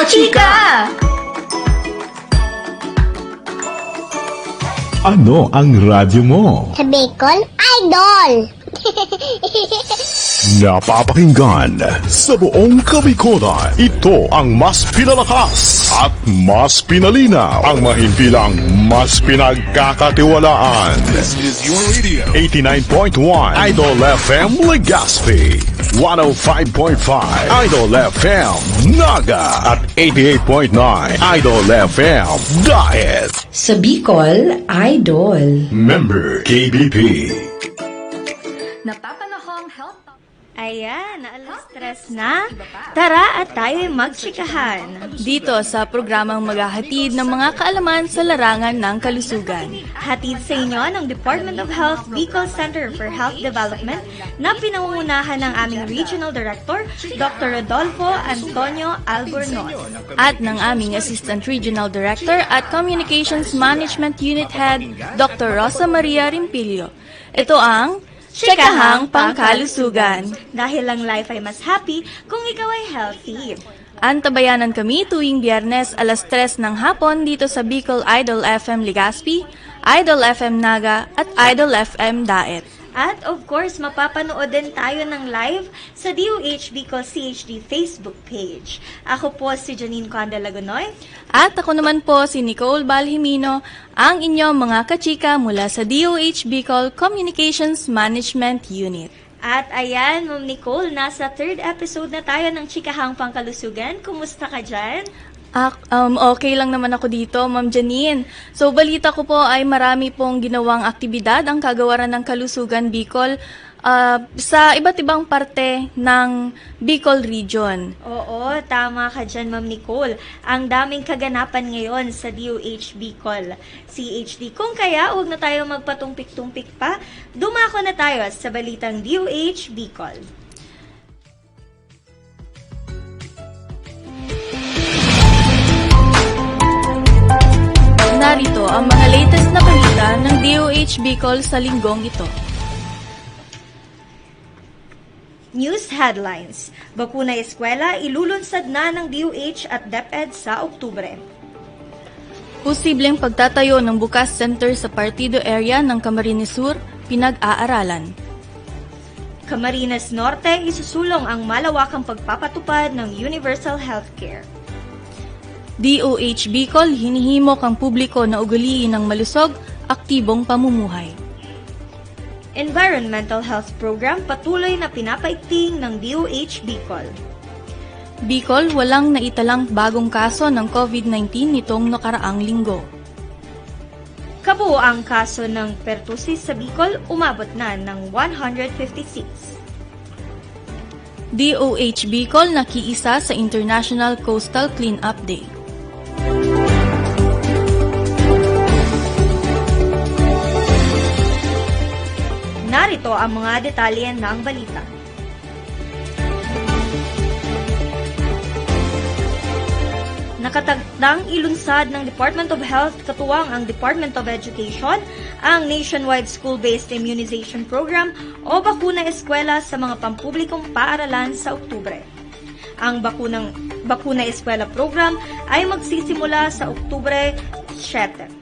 Kachika! Ano ang radyo mo? Sa Bicol, Idol! Napapakinggan sa buong Kabikodan. Ito ang mas pinalakas at mas pinalinaw. Ang mahimpilang mas pinagkakatiwalaan. This is your radio. 89.1 Idol FM Legazpi, 105.5 Idol FM Naga, at 88.9 Idol FM Daet. Sa Bicol, Idol. Member KBP. Napapanahong health. Ayan, alas stress na. Tara at tayo'y magtsikahan. Dito sa programang maghahatid ng mga kaalaman sa larangan ng kalusugan. Hatid sa inyo ng Department of Health Bicol Center for Health Development na pinangungunahan ng aming Regional Director, Dr. Rodolfo Antonio Albornoz. At ng aming Assistant Regional Director at Communications Management Unit Head, Dr. Rosa Maria Rimpilio. Ito ang Tsikahang Pangkalusugan. Dahil ang life ay mas happy kung ikaw ay healthy. Antabayanan kami tuwing Biyernes alas 3 ng hapon dito sa Bicol Idol FM Legazpi, Idol FM Naga at Idol FM Daet. At of course, mapapanood din tayo ng live sa DOH Bicol CHD Facebook page. Ako po si Janine Conde Lagunoy. At ako naman po si Nicole Balhimino, ang inyong mga kachika mula sa DOH Bicol Communications Management Unit. At ayan, Ma'am Nicole, nasa 3rd episode na tayo ng Tsikahang Pangkalusugan. Kumusta ka dyan? Okay lang naman ako dito, Ma'am Janine. So, balita ko po ay marami pong ginawang aktibidad ang Kagawaran ng Kalusugan Bicol sa iba't ibang parte ng Bicol Region. Oo, tama ka dyan, Ma'am Nicole. Ang daming kaganapan ngayon sa DOH Bicol CHD. Kung kaya, huwag na tayo magpatumpik-tumpik pa. Dumako na tayo sa balitang DOH Bicol. Narito ang mga latest na balita ng DOH Bicol sa linggong ito. News headlines. Bakuna eskwela ilulunsad na ng DOH at DepEd sa Oktubre. Posibleng pagtatayo ng bukas center sa partido area ng Camarines Sur, pinag-aaralan. Camarines Norte isusulong ang malawakang pagpapatupad ng universal healthcare. DOH Bicol hinihimok ang publiko na ugaliin ng malusog, aktibong pamumuhay. Environmental Health Program patuloy na pinapaigting ng DOH Bicol. Bicol walang naitalang bagong kaso ng COVID-19 nitong nakaraang linggo. Kabuo ang kaso ng pertussis sa Bicol umabot na ng 156. DOH Bicol nakiisa sa International Coastal Cleanup Day. Narito ang mga detalye ng balita. Nakatagdang ilunsad ng Department of Health katuwang ang Department of Education ang nationwide school-based immunization program o Bakuna Eskwela sa mga pampublikong paaralan sa Oktubre. Ang Bakuna Eskwela program ay magsisimula sa Oktubre 7.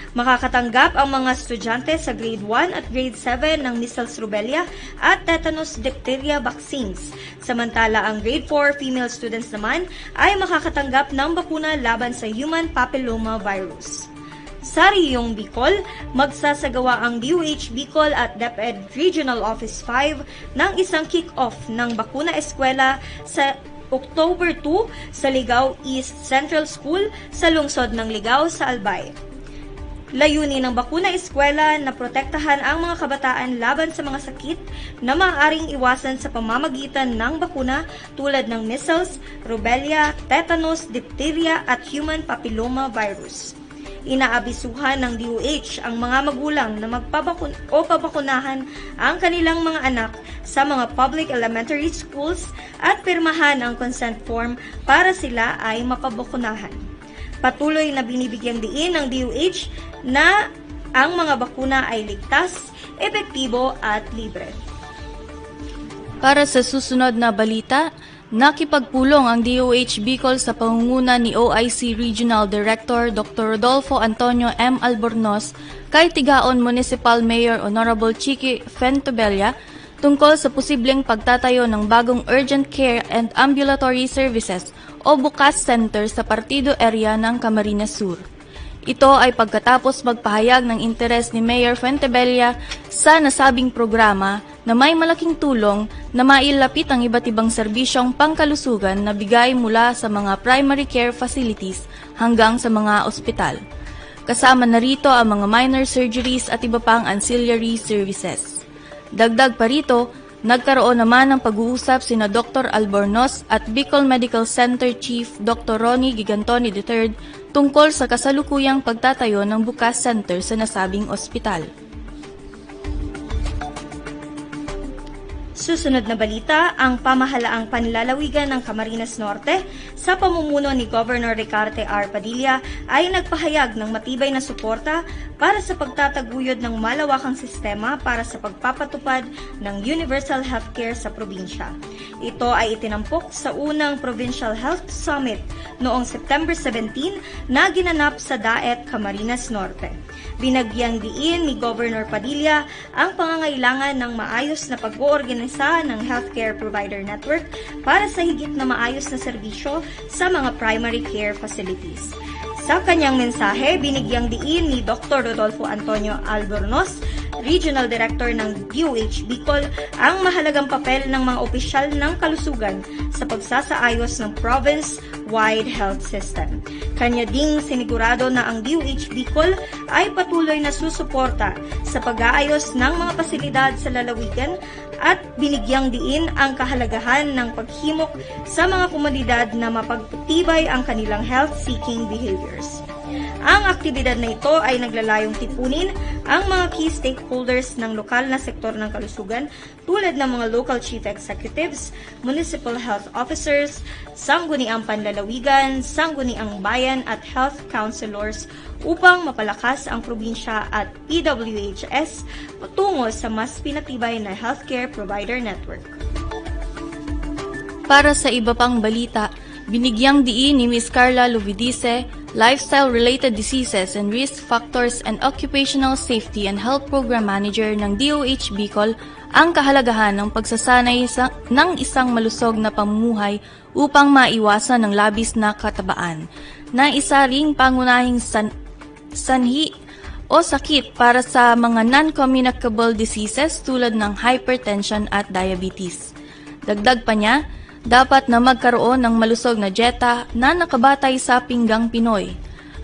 Makakatanggap ang mga estudyante sa grade 1 at grade 7 ng measles rubella at tetanus diphtheria vaccines. Samantala ang grade 4 female students naman ay makakatanggap ng bakuna laban sa human papilloma virus. Sa Riyong Bicol, magsasagawa ang DOH Bicol at DepEd Regional Office 5 ng isang kick-off ng Bakuna Eskwela sa October 2 sa Ligao East Central School sa lungsod ng Ligao sa Albay. Layunin ng Bakuna Eskwela na protektahan ang mga kabataan laban sa mga sakit na maaaring iwasan sa pamamagitan ng bakuna tulad ng measles, rubella, tetanus, diphtheria at human papilloma virus. Inaabisuhan ng DOH ang mga magulang na pabakunahan ang kanilang mga anak sa mga public elementary schools at pirmahan ang consent form para sila ay mapabakunahan. Patuloy na binibigyang diin ng DOH na ang mga bakuna ay ligtas, epektibo at libre. Para sa susunod na balita, Nakipagpulong ang DOH Bicol sa pangunguna ni OIC Regional Director Dr. Rodolfo Antonio M. Albornoz kay Tigaon Municipal Mayor Honorable Chiqui Fentobella tungkol sa posibleng pagtatayo ng bagong Urgent Care and Ambulatory Services o BUCAS Center sa Partido Area ng Camarines Sur. Ito ay pagkatapos magpahayag ng interes ni Mayor Fentobella sa nasabing programa na may malaking tulong na mailapit ang iba't ibang serbisyong pangkalusugan na bigay mula sa mga primary care facilities hanggang sa mga ospital. Kasama na rito ang mga minor surgeries at iba pang ancillary services. Dagdag pa rito, nagkaroon naman ng pag-uusap sina Dr. Albornoz at Bicol Medical Center Chief Dr. Ronnie Gigantoni III tungkol sa kasalukuyang pagtatayo ng BUCAS Center sa nasabing ospital. Susunod na balita, ang pamahalaang panlalawigan ng Camarines Norte sa pamumuno ni Governor Ricarte R. Padilla ay nagpahayag ng matibay na suporta para sa pagtataguyod ng malawakang sistema para sa pagpapatupad ng Universal Healthcare sa probinsya. Ito ay itinampok sa unang Provincial Health Summit noong September 17 na ginanap sa Daet, Camarines Norte. Binagyang diin ni Governor Padilla ang pangangailangan ng maayos na pag-oorganisa ng healthcare provider network para sa higit na maayos na serbisyo sa mga primary care facilities. Sa kanyang mensahe, binigyang diin ni Dr. Rodolfo Antonio Albornoz, Regional Director ng DOH Bicol, ang mahalagang papel ng mga opisyal ng kalusugan sa pagsasaayos ng province-wide health system. Kanya ding sinigurado na ang DOH Bicol ay patuloy na susuporta sa pag-aayos ng mga pasilidad sa lalawigan at binigyang diin ang kahalagahan ng paghimok sa mga komunidad na mapagtibay ang kanilang health-seeking behaviors. Ang aktibidad na ito ay naglalayong tipunin ang mga key stakeholders ng lokal na sektor ng kalusugan tulad ng mga local chief executives, municipal health officers, sangguniang panlalawigan, sangguniang bayan at health counselors upang mapalakas ang probinsya at PWHS patungo sa mas pinatibay na healthcare provider network. Para sa iba pang balita, binigyang diin ni Ms. Carla Lovidice, Lifestyle-Related Diseases and Risk Factors and Occupational Safety and Health Program Manager ng DOH Bicol, ang kahalagahan ng pagsasanay ng isang malusog na pamumuhay upang maiwasan ng labis na katabaan, na isa ring pangunahing sanhi o sakit para sa mga non-communicable diseases tulad ng hypertension at diabetes. Dagdag pa niya, dapat na magkaroon ng malusog na dieta na nakabatay sa Pinggang Pinoy.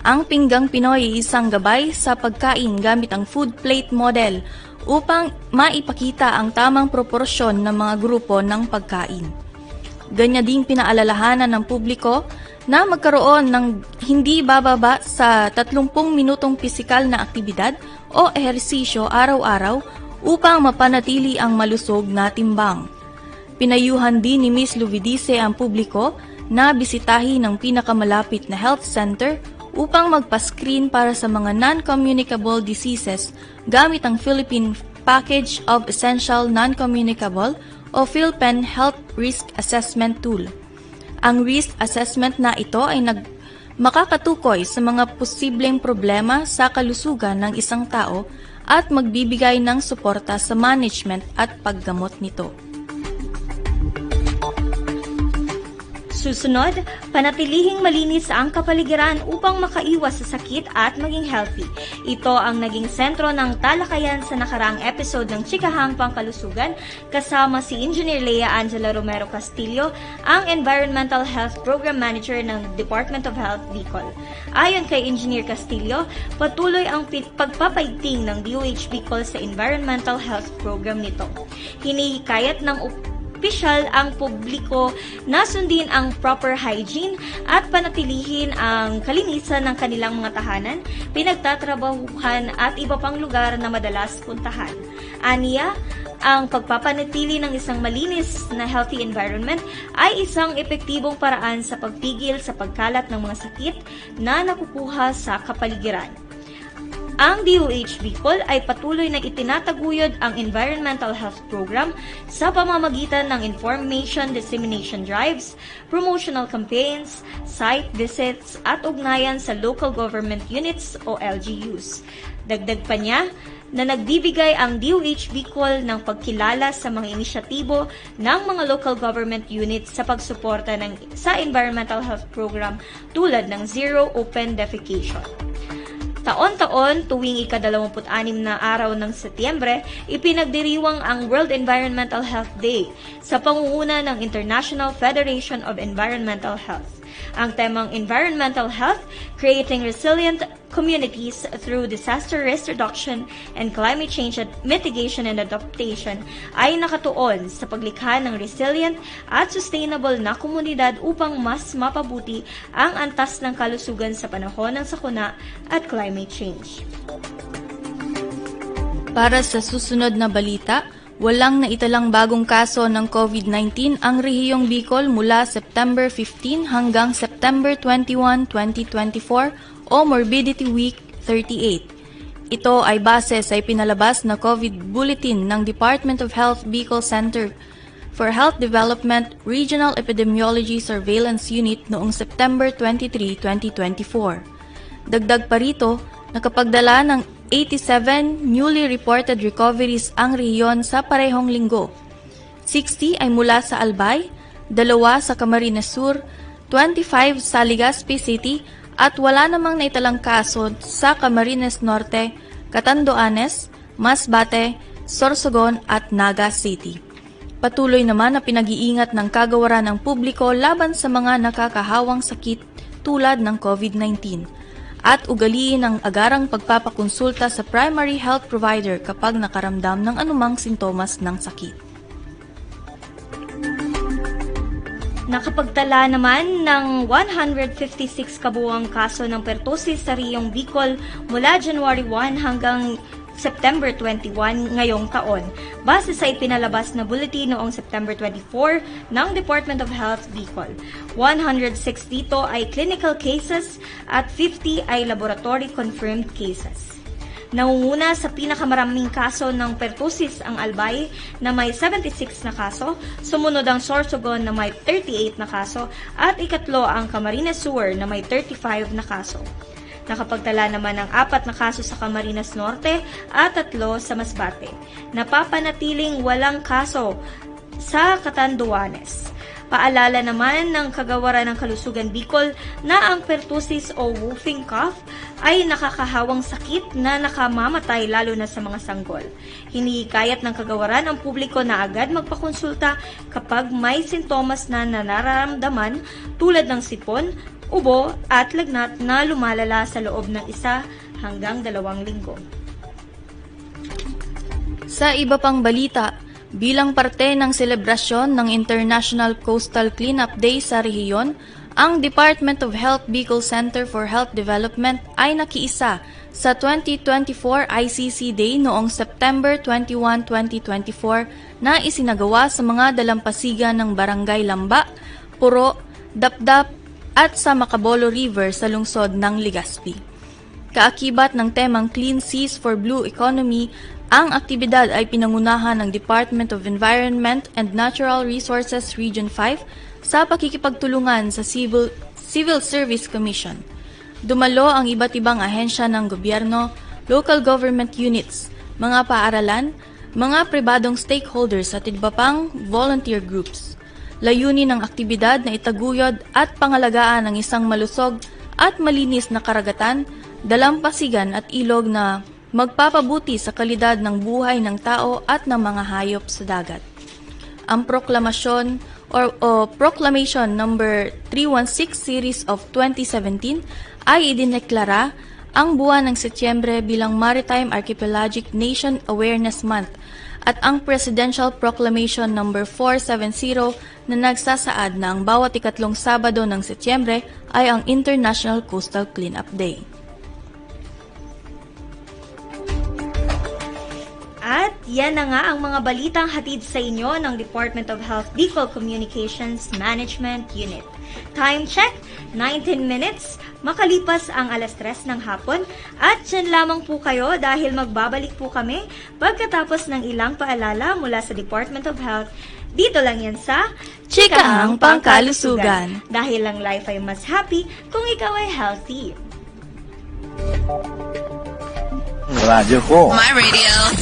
Ang Pinggang Pinoy ay isang gabay sa pagkain gamit ang food plate model upang maipakita ang tamang proporsyon ng mga grupo ng pagkain. Ganyan ding pinaalalahanan ng publiko na magkaroon ng hindi bababa sa 30 minutong pisikal na aktibidad o ehersisyo araw-araw upang mapanatili ang malusog na timbang. Pinayuhan din ni Ms. Lovidice ang publiko na bisitahin ang pinakamalapit na health center upang magpa-screen para sa mga non-communicable diseases gamit ang Philippine Package of Essential Non-Communicable o PhilPen Health Risk Assessment Tool. Ang risk assessment na ito ay makakatukoy sa mga posibleng problema sa kalusugan ng isang tao at magbibigay ng suporta sa management at paggamot nito. Susunod, panatilihing malinis ang kapaligiran upang makaiwas sa sakit at maging healthy. Ito ang naging sentro ng talakayan sa nakaraang episode ng Chikahang Pangkalusugan kasama si Engineer Lea Angela Romero Castillo, ang Environmental Health Program Manager ng Department of Health Bicol. Ayon kay Engineer Castillo, patuloy ang pagpapaigting ng DOH Bicol sa Environmental Health Program nito. Hinihikayat ng opisyal ang publiko na sundin ang proper hygiene at panatilihin ang kalinisan ng kanilang mga tahanan, pinagtatrabahuhan at iba pang lugar na madalas puntahan. Aniya, ang pagpapanatili ng isang malinis na healthy environment ay isang epektibong paraan sa pagpigil sa pagkalat ng mga sakit na nakukuha sa kapaligiran. Ang DOH Bicol ay patuloy na itinataguyod ang Environmental Health Program sa pamamagitan ng information dissemination drives, promotional campaigns, site visits at ugnayan sa local government units o LGUs. Dagdag pa niya na nagbibigay ang DOH Bicol ng pagkilala sa mga inisyatibo ng mga local government units sa pagsuporta sa Environmental Health Program tulad ng Zero Open Defecation. Taon-taon, tuwing ika-26 na araw ng Setyembre, ipinagdiriwang ang World Environmental Health Day sa pangunguna ng International Federation of Environmental Health. Ang temang Environmental Health, Creating Resilient Communities Through Disaster Risk Reduction and Climate Change Mitigation and Adaptation ay nakatuon sa paglikha ng resilient at sustainable na komunidad upang mas mapabuti ang antas ng kalusugan sa panahon ng sakuna at climate change. Para sa susunod na balita, walang naitalang bagong kaso ng COVID-19 ang rehiyong Bicol mula September 15 hanggang September 21, 2024 o Morbidity Week 38. Ito ay base sa ipinalabas na COVID Bulletin ng Department of Health Bicol Center for Health Development Regional Epidemiology Surveillance Unit noong September 23, 2024. Dagdag pa rito, nakapagdala ng 87 newly reported recoveries ang rehiyon sa parehong linggo. 60 ay mula sa Albay, 2 sa Camarines Sur, 25 sa Legazpi City at wala namang naitalang kaso sa Camarines Norte, Catanduanes, Masbate, Sorsogon at Naga City. Patuloy naman na pinag-iingat ng kagawaran ng publiko laban sa mga nakakahawang sakit tulad ng COVID-19. At ugaliin ang agarang pagpapakonsulta sa primary health provider kapag nakaramdam ng anumang sintomas ng sakit. Nakapagtala naman ng 156 kabuuang kaso ng pertussis sa rehiyong Bicol mula January 1 hanggang September 21 ngayong taon, base sa ipinalabas na bulletin noong September 24 ng Department of Health Bicol. 106 dito ay clinical cases at 50 ay laboratory-confirmed cases. Nangunguna sa pinakamaraming kaso ng pertussis ang Albay na may 76 na kaso, sumunod ang Sorsogon na may 38 na kaso, at ikatlo ang Camarines Sur na may 35 na kaso. Nakapagtala naman ng 4 na kaso sa Camarines Norte at 3 sa Masbate. Napapanatiling walang kaso sa Catanduanes. Paalala naman ng Kagawaran ng Kalusugan Bicol na ang pertussis o whooping cough ay nakakahawang sakit na nakamamatay lalo na sa mga sanggol. Hinihikayat ng Kagawaran ang publiko na agad magpakonsulta kapag may sintomas na nararamdaman tulad ng sipon, ubo at lagnat na lumalala sa loob ng 1 hanggang 2 linggo. Sa iba pang balita, bilang parte ng selebrasyon ng International Coastal Cleanup Day sa rehiyon, ang Department of Health Bicol Center for Health Development ay nakiisa sa 2024 ICC Day noong September 21, 2024 na isinagawa sa mga dalampasigan ng Barangay Lamba, Puro, Dapdap, at sa Macabolo River sa lungsod ng Legazpi. Kaakibat ng temang Clean Seas for Blue Economy, ang aktibidad ay pinangunahan ng Department of Environment and Natural Resources Region 5 sa pakikipagtulungan sa Civil Service Commission. Dumalo ang iba't ibang ahensya ng gobyerno, local government units, mga paaralan, mga pribadong stakeholders at iba pang volunteer groups. Layunin ng aktibidad na itaguyod at pangalagaan ng isang malusog at malinis na karagatan, dalampasigan at ilog na magpapabuti sa kalidad ng buhay ng tao at ng mga hayop sa dagat. Ang proklamasyon o Proclamation number 316 series of 2017 ay idineklara ang buwan ng Setyembre bilang Maritime Archipelagic Nation Awareness Month at ang Presidential Proclamation number 470 na nagsasaad na ang bawat ikatlong Sabado ng Setyembre ay ang International Coastal Cleanup Day. At yan na nga ang mga balitang hatid sa inyo ng Department of Health Bicol Communications Management Unit. Time check, 19 minutes, makalipas ang 3:00 ng hapon. At dyan lamang po kayo dahil magbabalik po kami pagkatapos ng ilang paalala mula sa Department of Health. Dito lang yan sa Chikahang Pangkalusugan. Dahil ang life ay mas happy kung ikaw ay healthy. Radyo ko.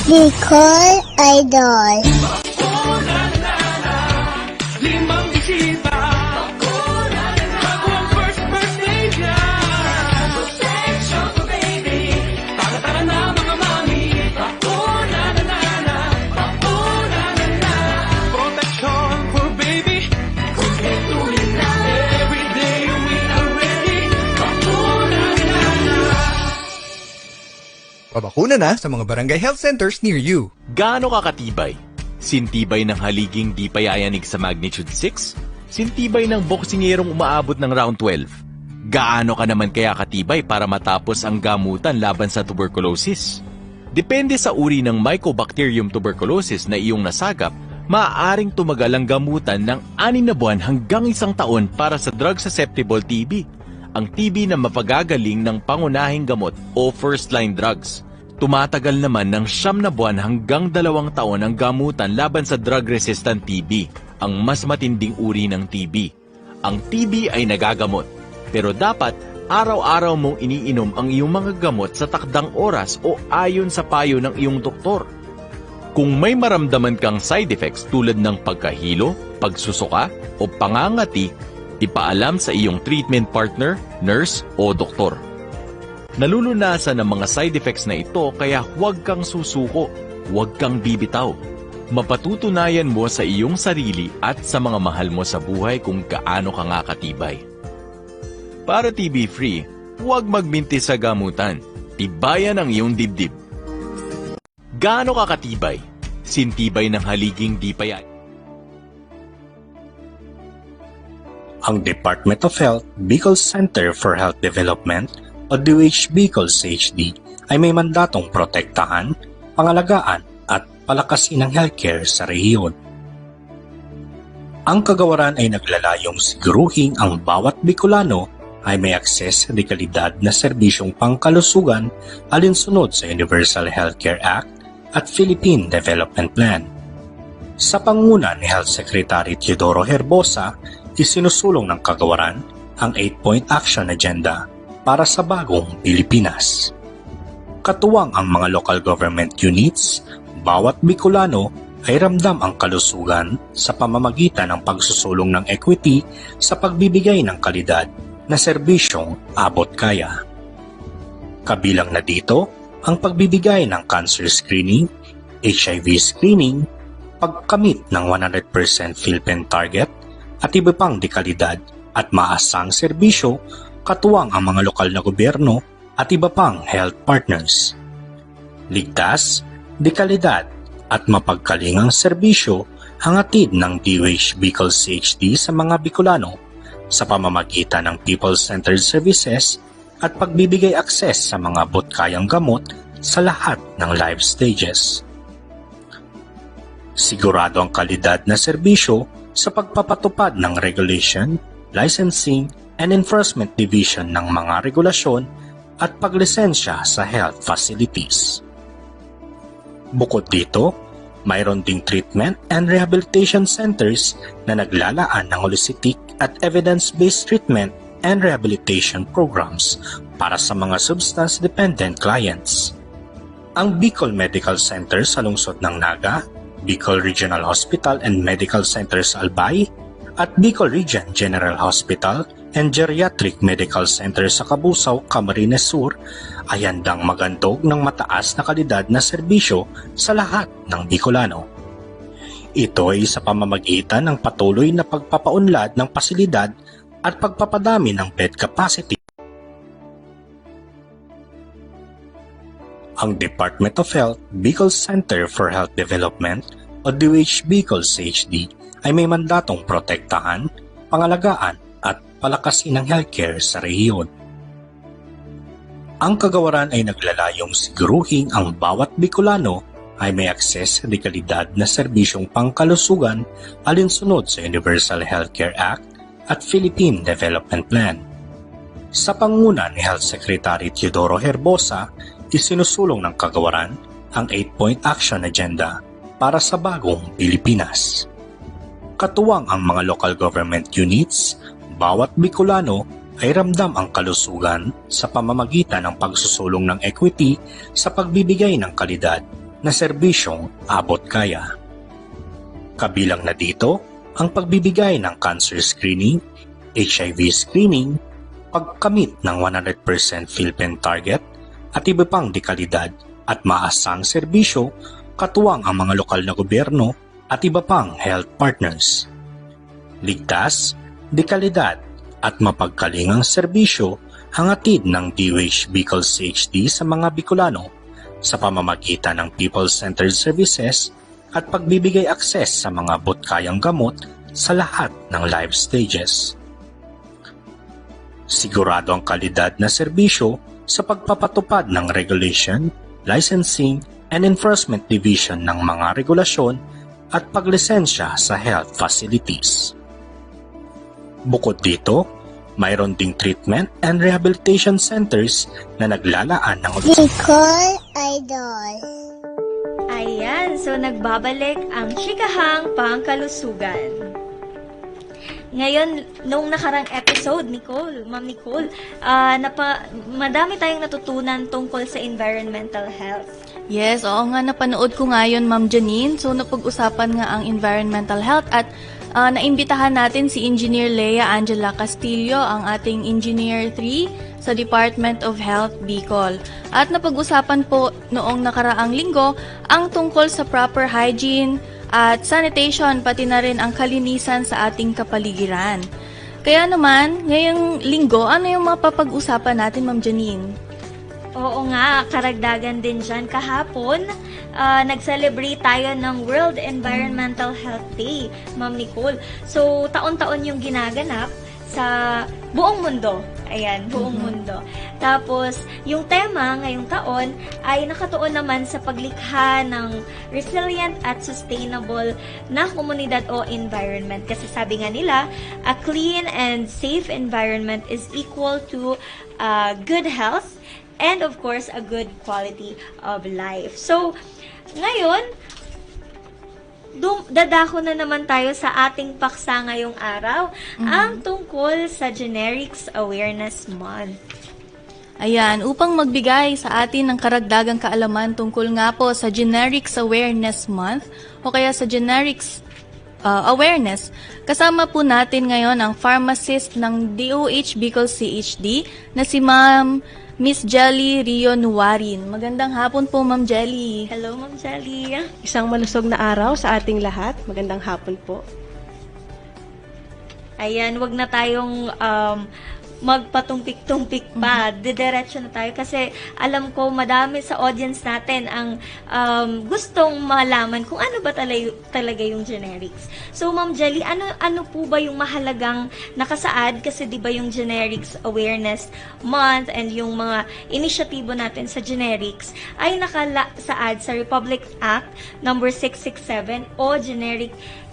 Bicol Idol. Pabakuna na sa mga barangay health centers near you. Gaano kakatibay? Sintibay ng haliging di payayanig sa magnitude 6? Sintibay ng boksingerong umaabot ng round 12? Gaano ka naman kaya katibay para matapos ang gamutan laban sa tuberculosis? Depende sa uri ng Mycobacterium tuberculosis na iyong nasagap, maaaring tumagal ang gamutan ng 6 na buwan hanggang 1 taon para sa drug-susceptible TB. Ang TB na mapagagaling ng pangunahing gamot o first-line drugs. Tumatagal naman ng 9 na buwan hanggang 2 taon ang gamutan laban sa drug-resistant TB, ang mas matinding uri ng TB. Ang TB ay nagagamot, pero dapat araw-araw mong iniinom ang iyong mga gamot sa takdang oras o ayon sa payo ng iyong doktor. Kung may maramdaman kang side effects tulad ng pagkahilo, pagsusuka o pangangati, ipaalam sa iyong treatment partner, nurse o doktor. Nalulunasan ang mga side effects na ito kaya huwag kang susuko, huwag kang bibitaw. Mapatutunayan mo sa iyong sarili at sa mga mahal mo sa buhay kung gaano ka nga katibay. Para TB-free, huwag magminti sa gamutan. Tibayan ang iyong dibdib. Gaano ka katibay? Sintibay ng haliging di payat. Ang Department of Health Bicol Center for Health Development o DOH Bicol CHD ay may mandatong protektahan, pangalagaan at palakasin ang healthcare sa rehiyon. Ang kagawaran ay naglalayong siguruhin ang bawat Bicolano ay may akses sa dekalidad na serbisyong pangkalusugan alinsunod sa Universal Healthcare Act at Philippine Development Plan. Sa panguna ni Health Secretary Teodoro Herbosa, isinusulong ng kagawaran ang 8-point action agenda para sa bagong Pilipinas. Katuwang ang mga local government units, bawat Bicolano ay ramdam ang kalusugan sa pamamagitan ng pagsusulong ng equity sa pagbibigay ng kalidad na serbisyong abot kaya. Kabilang na dito ang pagbibigay ng cancer screening, HIV screening, pagkamit ng 100% PhilPen target, at iba pang dekalidad at maasang serbisyo katuwang ang mga lokal na gobyerno at iba pang health partners. Ligtas, dekalidad at mapagkalingang serbisyo ang hatid ng DOH Bicol CHD sa mga Bicolano sa pamamagitan ng people-centered services at pagbibigay akses sa mga butkayang gamot sa lahat ng life stages. Sigurado ang kalidad na serbisyo sa pagpapatupad ng Regulation, Licensing, and Enforcement Division ng mga regulasyon at paglisensya sa health facilities. Bukod dito, mayroon ding treatment and rehabilitation centers na naglalaan ng holistic at evidence-based treatment and rehabilitation programs para sa mga substance-dependent clients. Ang Bicol Medical Center sa lungsod ng Naga, Bicol Regional Hospital and Medical Center sa Albay, at Bicol Region General Hospital and Geriatric Medical Center sa Cabusao, Camarines Sur ay handang magandog ng mataas na kalidad na serbisyo sa lahat ng Bicolano. Ito ay sa pamamagitan ng patuloy na pagpapaunlad ng pasilidad at pagpapadami ng bed capacity. Ang Department of Health Bicol Center for Health Development o DOH Bicol CHD ay may mandatong protektahan, pangalagaan at palakasin ang healthcare sa rehiyon. Ang kagawaran ay naglalayong siguruhin ang bawat Bicolano ay may akses sa dekalidad na serbisyong pangkalusugan alinsunod sa Universal Healthcare Act at Philippine Development Plan. Sa panguna ni Health Secretary Teodoro Herbosa, isinusulong ng kagawaran ang 8-point action agenda para sa bagong Pilipinas. Katuwang ang mga local government units, bawat Bicolano ay ramdam ang kalusugan sa pamamagitan ng pagsusulong ng equity sa pagbibigay ng kalidad na serbisyong abot kaya. Kabilang na dito ang pagbibigay ng cancer screening, HIV screening, pagkamit ng 100% PhilPen target at iba pang dekalidad at maasang serbisyo katuwang ang mga lokal na gobyerno at iba pang health partners. Ligtas, dekalidad at mapagkalingang serbisyo ang hatid ng DOH Bicol CHD sa mga Bicolano sa pamamagitan ng people-centered services at pagbibigay akses sa mga butkayang gamot sa lahat ng life stages. Sigurado ang kalidad na serbisyo sa pagpapatupad ng regulation, licensing, and enforcement division ng mga regulasyon at paglisensya sa health facilities. Bukod dito, mayroon ding treatment and rehabilitation centers na naglalaan ng Bicol Idol. Ayan, so nagbabalik ang chikahang pangkalusugan. Ngayon, nung nakarang episode, Ma'am Nicole, madami tayong natutunan tungkol sa environmental health. Yes, oo nga, napanood ko nga yun, Ma'am Janine. So, napag-usapan nga ang environmental health at naimbitahan natin si Engineer Lea Angela Castillo, ang ating Engineer 3 sa Department of Health, Bicol. At napag-usapan po noong nakaraang linggo ang tungkol sa proper hygiene at sanitation, pati na rin ang kalinisan sa ating kapaligiran. Kaya naman, ngayong linggo, ano yung mapapag-usapan natin, Ma'am Janine? Oo nga, karagdagan din dyan. Kahapon, nag-celebrate tayo ng World Environmental Health Day, Ma'am Nicole. So, taon-taon yung ginaganap sa buong mundo. Ayan, buong mundo. Tapos, yung tema ngayong taon ay nakatuon naman sa paglikha ng resilient at sustainable na komunidad o environment. Kasi sabi nga nila, a clean and safe environment is equal to good health and of course, a good quality of life. So, ngayon, dadako na naman tayo sa ating paksa ngayong araw, ang tungkol sa Generics Awareness Month. Ayan, upang magbigay sa atin ng karagdagang kaalaman tungkol nga po sa Generics Awareness Month o kaya sa Generics Awareness, kasama po natin ngayon ang pharmacist ng DOH Bicol CHD na si Ma'am Miss Jelly Rio Nuwarin. Magandang hapon po, Ma'am Jelly. Hello, Ma'am Jelly. Isang malusog na araw sa ating lahat. Magandang hapon po. Ayan, wag na tayong magpatumpik-tumpik pa. Didiretso na tayo kasi alam ko madami sa audience natin ang gustong malaman kung ano ba talaga yung generics. So, Ma'am Jelly, ano po ba yung mahalagang nakasaad? Kasi di ba yung Generics Awareness Month and yung mga inisyatibo natin sa generics ay nakasaad sa Republic Act number 667 o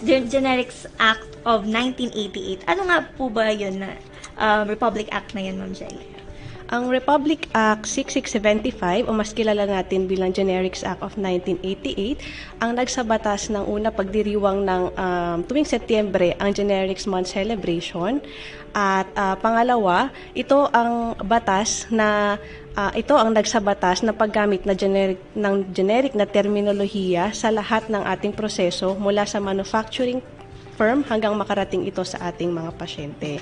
Generics Act of 1988. Ano nga po ba yun na Republic Act na yan, Ma'am Jelly? Ang Republic Act 6675 o mas kilala natin bilang Generics Act of 1988 ang nagsabatas ng una pagdiriwang ng tuwing Setyembre ang Generics Month celebration at pangalawa, ito ang batas na ito ang nagsabatas na paggamit na generic na terminolohiya sa lahat ng ating proseso mula sa manufacturing firm hanggang makarating ito sa ating mga pasyente.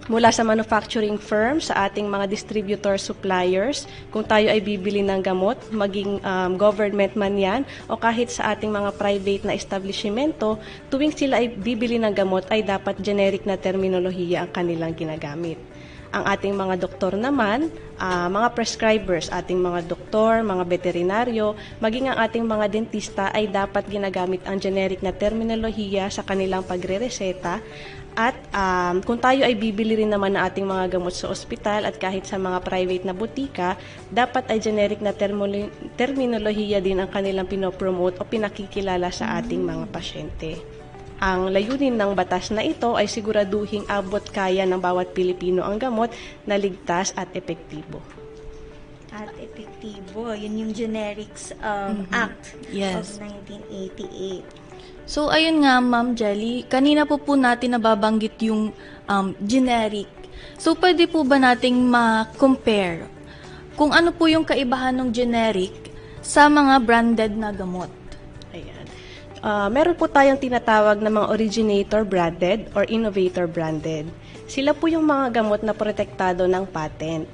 Mula sa manufacturing firm, sa ating mga distributor suppliers, kung tayo ay bibili ng gamot, maging government man yan, o kahit sa ating mga private na establishmento, tuwing sila ay bibili ng gamot ay dapat generic na terminolohiya ang kanilang ginagamit. Ang ating mga doktor naman, mga prescribers, ating mga doktor, mga veterinaryo, maging ang ating mga dentista ay dapat ginagamit ang generic na terminolohiya sa kanilang pagre-reseta. At kung tayo ay bibili rin naman ng ating mga gamot sa ospital at kahit sa mga private na butika, dapat ay generic na terminolohiya din ang kanilang pinopromote o pinakikilala sa ating mga pasyente. Ang layunin ng batas na ito ay siguraduhing abot kaya ng bawat Pilipino ang gamot na ligtas at epektibo. At epektibo, yun yung Generics Act Yes. of 1988. So, ayun nga, Ma'am Jelly, kanina po natin nababanggit yung generic. So, pwede po ba nating ma-compare kung ano po yung kaibahan ng generic sa mga branded na gamot? Ayan. Meron po tayong tinatawag na mga originator branded or innovator branded. Sila po yung mga gamot na protektado ng patent.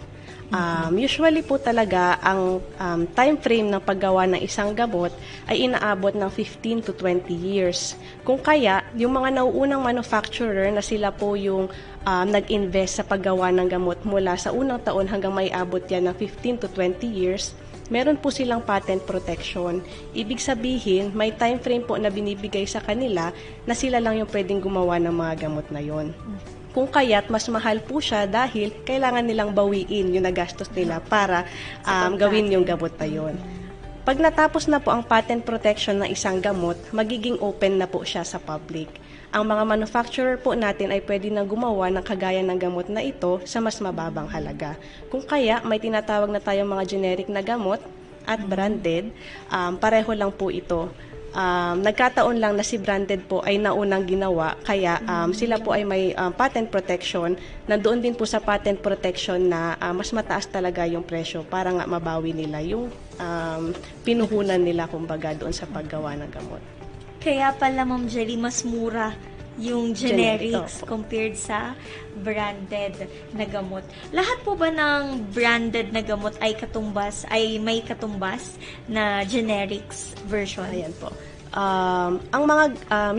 Usually po talaga ang time frame ng paggawa ng isang gamot ay inaabot ng 15 to 20 years. Kung kaya, yung mga nauunang manufacturer na sila po yung nag-invest sa paggawa ng gamot mula sa unang taon hanggang may abot yan ng 15 to 20 years, meron po silang patent protection. Ibig sabihin, may time frame po na binibigay sa kanila na sila lang yung pwedeng gumawa ng mga gamot na yon. Kung kaya't mas mahal po siya dahil kailangan nilang bawiin yung nagastos nila para gawin yung gamot na yun. Pag natapos na po ang patent protection ng isang gamot, magiging open na po siya sa public. Ang mga manufacturer po natin ay pwede nang gumawa ng kagaya ng gamot na ito sa mas mababang halaga. Kung kaya, may tinatawag na tayong mga generic na gamot at branded, pareho lang po ito. Nagkataon lang na si branded po ay naunang ginawa, kaya sila po ay may patent protection. Nandoon din po sa patent protection na mas mataas talaga yung presyo para nga mabawi nila yung pinuhunan nila kumbaga doon sa paggawa ng gamot. Kaya pala, Ma'am Jelly, mas mura yung generics Generic, compared sa branded na gamot. Lahat po ba ng branded na gamot ay may katumbas na generics version? Ayan po.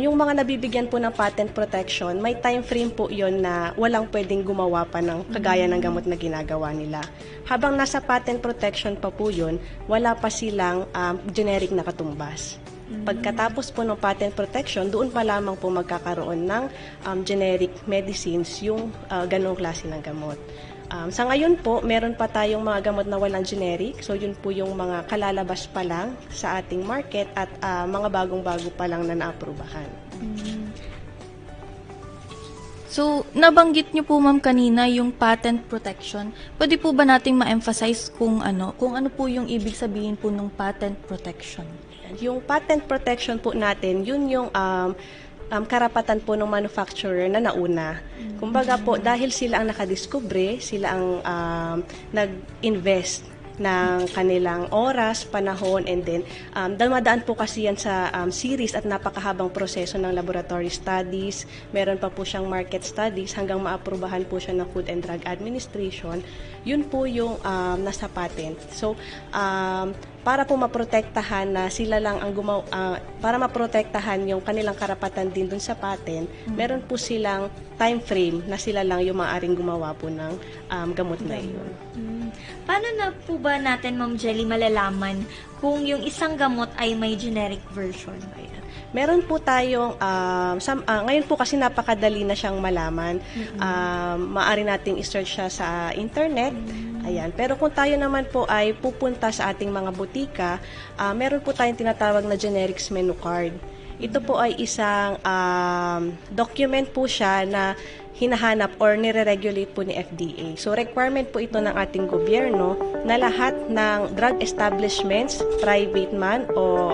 Yung mga nabibigyan po ng patent protection, may time frame po yon na walang pwedeng gumawa pa ng kagaya ng gamot na ginagawa nila. Habang nasa patent protection pa po yun, wala pa silang generic na katumbas. Pagkatapos po ng patent protection, doon pa lamang po magkakaroon ng generic medicines yung ganong klase ng gamot. Sa ngayon po, meron pa tayong mga gamot na walang generic. So, yun po yung mga kalalabas pa lang sa ating market at mga bagong-bago pa lang na naaprubahan. So, nabanggit niyo po, Ma'am, kanina yung patent protection. Pwede po ba nating ma-emphasize kung ano po yung ibig sabihin po ng patent protection? Yung patent protection po natin, yun yung karapatan po ng manufacturer na nauna. Kumbaga po, dahil sila ang nakadiskubre, sila ang nag-invest ng kanilang oras, panahon, and then dumadaan po kasi yan sa series at napakahabang proseso ng laboratory studies. Meron pa po siyang market studies hanggang maaprubahan po siya ng Food and Drug Administration. Yun po yung nasa patent. So, para po maprotektahan na sila lang ang para maprotektahan yung kanilang karapatan din dun sa patent, meron po silang time frame na sila lang yung maaaring gumawa po ng gamot na iyon. Paano na po ba natin, Ma'am Jelly, malalaman kung yung isang gamot ay may generic version? Ayan. Meron po tayong, ngayon po kasi napakadali na siyang malaman. Maaari nating i-search siya sa internet. Ayan. Pero kung tayo naman po ay pupunta sa ating mga butika, meron po tayong tinatawag na generics menu card. Ito po ay isang document po siya na hinahanap or nire-regulate po ni FDA. So, requirement po ito ng ating gobyerno na lahat ng drug establishments, private man o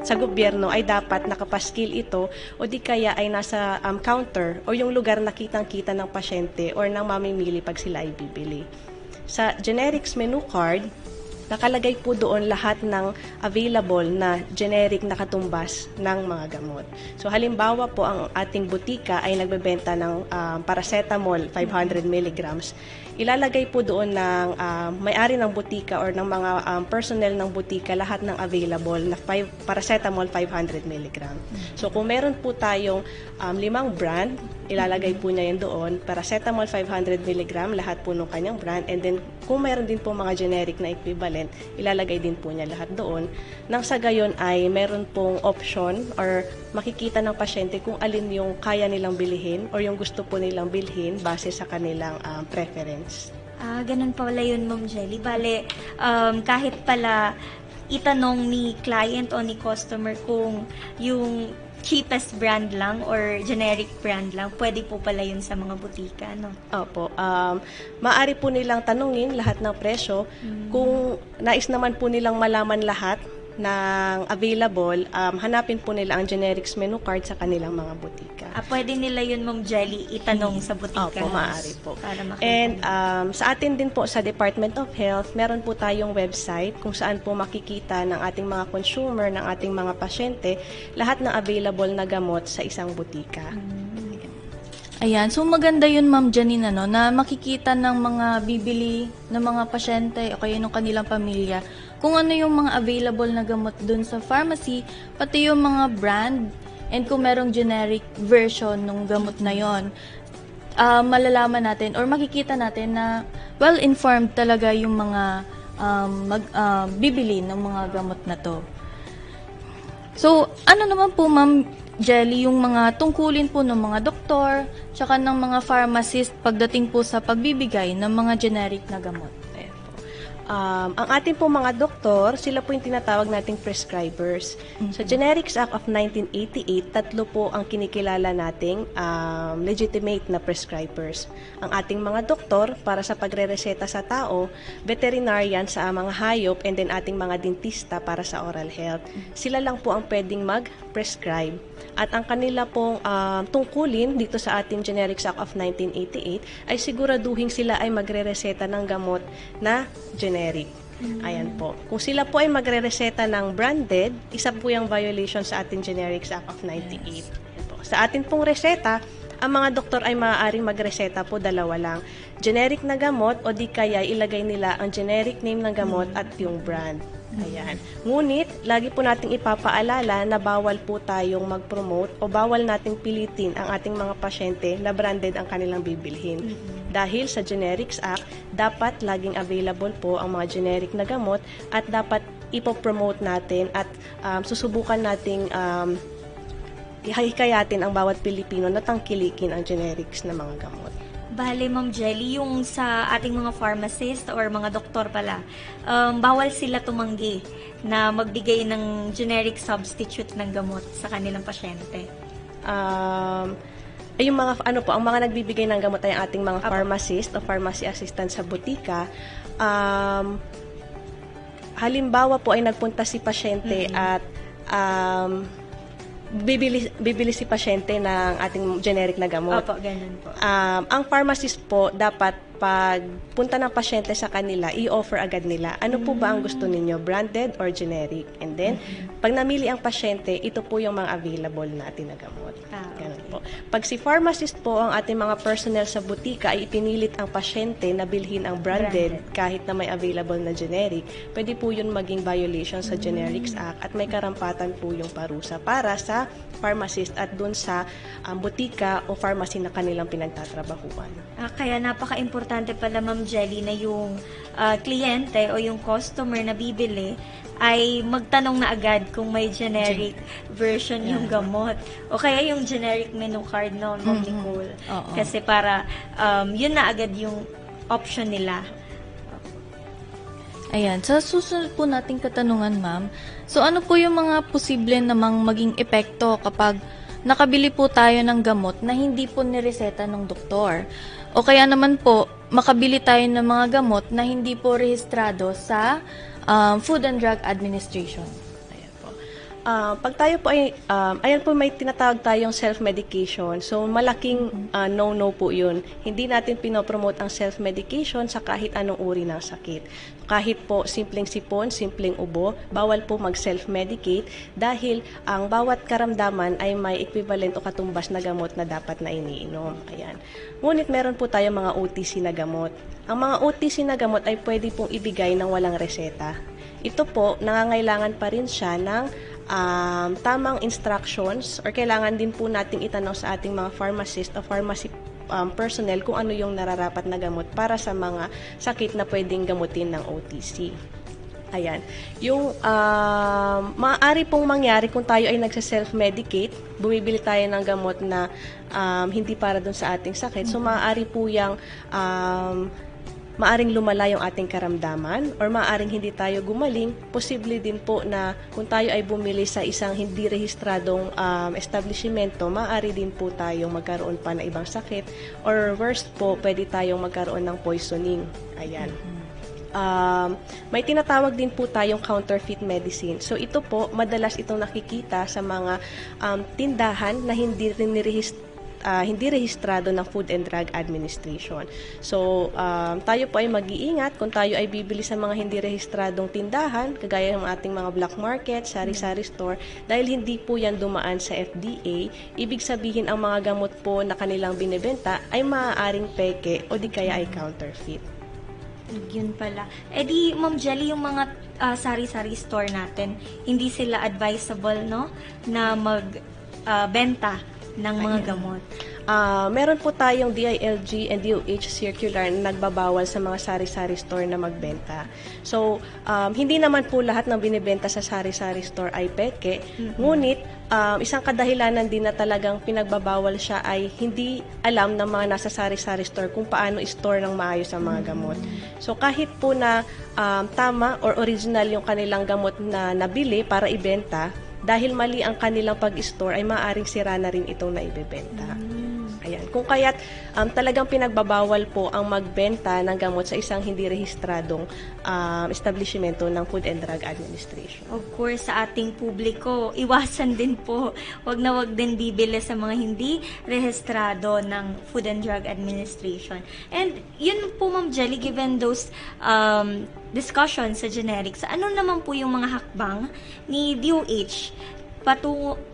sa gobyerno ay dapat nakapaskil ito o di kaya ay nasa counter o yung lugar na kitang-kita ng pasyente or ng mamimili pag sila ay bibili. Sa generics menu card, nakalagay po doon lahat ng available na generic na katumbas ng mga gamot. So halimbawa po ang ating butika ay nagbebenta ng paracetamol 500 milligrams. Ilalagay po doon ng may-ari ng butika or ng mga personnel ng butika lahat ng available na paracetamol 500 milligrams. So kung meron po tayong 5 brand, ilalagay po niya yun doon, paracetamol 500 mg, lahat po ng kanyang brand, and then kung mayroon din po mga generic na equivalent, ilalagay din po niya lahat doon. Nang sa gayon ay meron pong option or makikita ng pasyente kung alin yung kaya nilang bilhin or yung gusto po nilang bilhin base sa kanilang preference. Ganun pala yun, Ma'am Jelly. Bale, kahit pala itanong ni client o ni customer kung yung cheapest brand lang or generic brand lang, pwede po pala yun sa mga butika, no? Opo. Maaari po nilang tanungin lahat ng presyo. Kung nais naman po nilang malaman lahat ng available, hanapin po nila ang generics menu card sa kanilang mga butika. Pwede nila yun, Ma'am Jelly, itanong sa butika. Opo, maaari po. Para makita. And sa atin din po sa Department of Health, meron po tayong website kung saan po makikita ng ating mga consumer, ng ating mga pasyente, lahat ng available na gamot sa isang butika. Ayan, so maganda yun Ma'am Janine, na makikita ng mga bibili ng mga pasyente o kaya ng kanilang pamilya kung ano yung mga available na gamot dun sa pharmacy, pati yung mga brand, and kung merong generic version ng gamot na yon. Malalaman natin or makikita natin na well-informed talaga yung mga bibili ng mga gamot na to. So, ano naman po Ma'am Jelly, yung mga tungkulin po ng mga doktor, tsaka ng mga pharmacist pagdating po sa pagbibigay ng mga generic na gamot? Ayan po. Ang ating po mga doktor, sila po yung tinatawag nating prescribers. Sa Generics Act of 1988, 3 po ang kinikilala nating legitimate na prescribers. Ang ating mga doktor para sa pagre-reseta sa tao, veterinarian sa mga hayop, and then ating mga dentista para sa oral health. Sila lang po ang pwedeng mag-prescribe. At ang kanila pong tungkulin dito sa ating Generics Act of 1988 ay siguraduhin sila ay magre-reseta ng gamot na generic. Ayan po. Kung sila po ay magre-reseta ng branded, isa po yung violation sa ating Generics Act of 98. Ayan po. Sa atin pong reseta, ang mga doktor ay maaaring magreseta po 2 lang. Generic na gamot o di kaya ilagay nila ang generic name ng gamot at yung brand. Ayan. Ngunit, lagi po nating ipapaalala na bawal po tayong mag-promote o bawal nating pilitin ang ating mga pasyente na branded ang kanilang bibilhin. Dahil sa Generics Act, dapat laging available po ang mga generic na gamot at dapat ipopromote natin at susubukan nating hikayatin ang bawat Pilipino na tangkilikin ang generics na mga gamot. Bale, Ma'am Jelly, yung sa ating mga pharmacist or mga doktor pala, bawal sila tumanggi na magbigay ng generic substitute ng gamot sa kanilang pasyente. Yung mga ang mga nagbibigay ng gamot ay ating mga pharmacist o pharmacy assistant sa butika. Halimbawa po ay nagpunta si pasyente at bibili si pasyente ng ating generic na gamot. Opo, ganun po. Ang pharmacist po dapat pag punta ng pasyente sa kanila, i-offer agad nila. Ano po ba ang gusto ninyo? Branded or generic? And then, pag namili ang pasyente, ito po yung mga available natin na gamot. Ganun po. Pag si pharmacist po, ang ating mga personnel sa butika ay ipinilit ang pasyente na bilhin ang branded kahit na may available na generic, pwede po yun maging violation sa Generics Act at may karampatan po yung parusa para sa pharmacist at dun sa butika o pharmacy na kanilang pinagtatrabahuan. Kaya napaka-importante pala, Ma'am Jelly, na yung kliyente o yung customer na bibili ay magtanong na agad kung may generic version yung gamot. O kaya yung generic menu card, no, Ma'am Nicole. Kasi para yun na agad yung option nila. Ayan, sa susunod po nating katanungan, Ma'am. So, ano po yung mga posible namang maging epekto kapag nakabili po tayo ng gamot na hindi po nireseta ng doktor? O kaya naman po, makabili tayo ng mga gamot na hindi po rehistrado sa Food and Drug Administration. Ayan po. Pag tayo po ay, ayan po may tinatawag tayong self-medication. So, malaking no-no po yun. Hindi natin pinopromote ang self-medication sa kahit anong uri ng sakit. Kahit po simpleng sipon, simpleng ubo, bawal po mag-self-medicate dahil ang bawat karamdaman ay may equivalent o katumbas na gamot na dapat na iniinom. Ayan. Ngunit meron po tayong mga OTC na gamot. Ang mga OTC na gamot ay pwede pong ibigay ng walang reseta. Ito po, nangangailangan pa rin siya ng tamang instructions or kailangan din po nating itanong sa ating mga pharmacist o pharmacy personnel kung ano yung nararapat na gamot para sa mga sakit na pwedeng gamutin ng OTC. Ayan. Yung maaari pong mangyari kung tayo ay nagsa-self-medicate, bumibili tayo ng gamot na hindi para dun sa ating sakit. So, maaari po yung maaring lumala yung ating karamdaman or maaring hindi tayo gumaling, posible din po na kung tayo ay bumili sa isang hindi rehistradong establishmento, maaari din po tayong magkaroon pa ng ibang sakit or worst po, pwede tayong magkaroon ng poisoning. Ayan. May tinatawag din po tayong counterfeit medicine. So ito po, madalas itong nakikita sa mga tindahan na hindi rehistrado ng Food and Drug Administration. So, tayo po ay mag-iingat kung tayo ay bibili sa mga hindi rehistradong tindahan, kagaya ng ating mga black market, sari-sari store, dahil hindi po yan dumaan sa FDA. Ibig sabihin, ang mga gamot po na kanilang binibenta ay maaaring peke o di kaya ay counterfeit. Yun pala. Eh di, Ma'am Jelly, yung mga sari-sari store natin, hindi sila advisable, no? Na magbenta ng mga gamot. Meron po tayong DILG and DOH circular na nagbabawal sa mga sari-sari store na magbenta. So, hindi naman po lahat ng binibenta sa sari-sari store ay peke. Ngunit, isang kadahilanan din na talagang pinagbabawal siya ay hindi alam ng mga nasa sari-sari store kung paano store ng maayos ang mga gamot. So, kahit po na tama or original yung kanilang gamot na nabili para ibenta, dahil mali ang kanilang pag-store ay maaaring sira na rin itong naibebenta. Ayan. Kung kaya't talagang pinagbabawal po ang magbenta ng gamot sa isang hindi rehistradong establishmento ng Food and Drug Administration. Of course, sa ating publiko, iwasan din po. Wag na wag din bibili sa mga hindi rehistrado ng Food and Drug Administration. And yun po, Ma'am Jelly, given those discussions sa generics, ano naman po yung mga hakbang ni DOH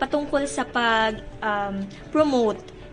patungkol sa pag-promote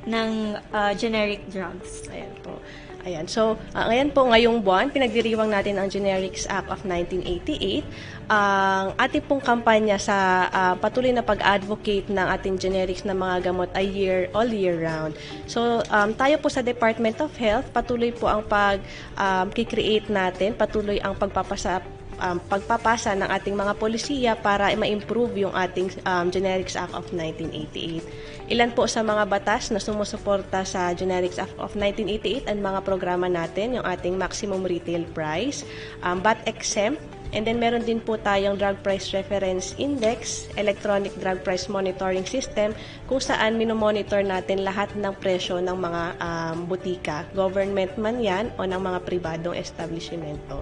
ng generic drugs? Ayan po. Ayan. So, ngayon po, ngayong buwan, pinagdiriwang natin ang Generics Act of 1988. Ang ating pong kampanya sa patuloy na pag-advocate ng ating generics na mga gamot ay all year round. So, tayo po sa Department of Health, patuloy po ang pag-create natin, patuloy ang pagpapasa ng ating mga polisiya para ma-improve yung ating Generics Act of 1988. Ilan po sa mga batas na sumusuporta sa Generics Act of 1988 ang mga programa natin, yung ating maximum retail price, VAT exempt, and then meron din po tayong Drug Price Reference Index, Electronic Drug Price Monitoring System, kung saan minomonitor natin lahat ng presyo ng mga butika, government man yan o ng mga pribadong establishmento.